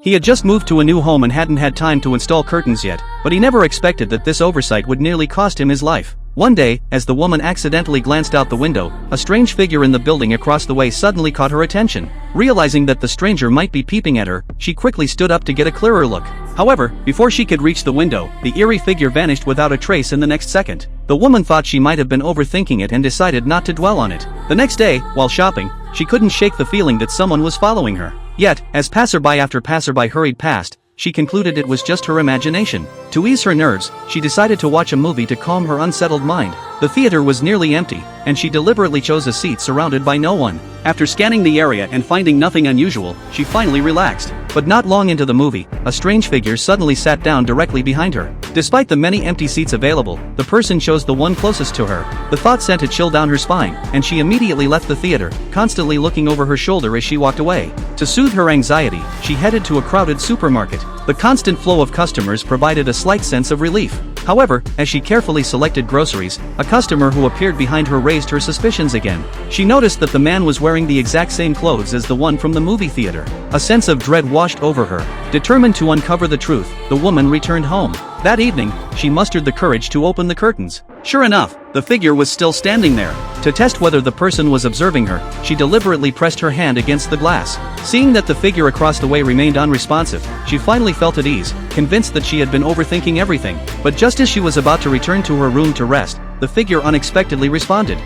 He had just moved to a new home and hadn't had time to install curtains yet, but he never expected that this oversight would nearly cost him his life. One day, as the woman accidentally glanced out the window, a strange figure in the building across the way suddenly caught her attention. Realizing that the stranger might be peeping at her, she quickly stood up to get a clearer look. However, before she could reach the window, the eerie figure vanished without a trace in the next second. The woman thought she might have been overthinking it and decided not to dwell on it. The next day, while shopping, she couldn't shake the feeling that someone was following her. Yet, as passerby after passerby hurried past, she concluded it was just her imagination. To ease her nerves, she decided to watch a movie to calm her unsettled mind. The theater was nearly empty, and she deliberately chose a seat surrounded by no one. After scanning the area and finding nothing unusual, she finally relaxed. But not long into the movie, a strange figure suddenly sat down directly behind her. Despite the many empty seats available, the person chose the one closest to her. The thought sent a chill down her spine, and she immediately left the theater, constantly looking over her shoulder as she walked away. To soothe her anxiety, she headed to a crowded supermarket. The constant flow of customers provided a slight sense of relief. However, as she carefully selected groceries, a customer who appeared behind her raised her suspicions again. She noticed that the man was wearing the exact same clothes as the one from the movie theater. A sense of dread washed over her. Determined to uncover the truth, the woman returned home. That evening, she mustered the courage to open the curtains. Sure enough, the figure was still standing there. To test whether the person was observing her, she deliberately pressed her hand against the glass. Seeing that the figure across the way remained unresponsive, she finally felt at ease, convinced that she had been overthinking everything. But just as she was about to return to her room to rest, the figure unexpectedly responded.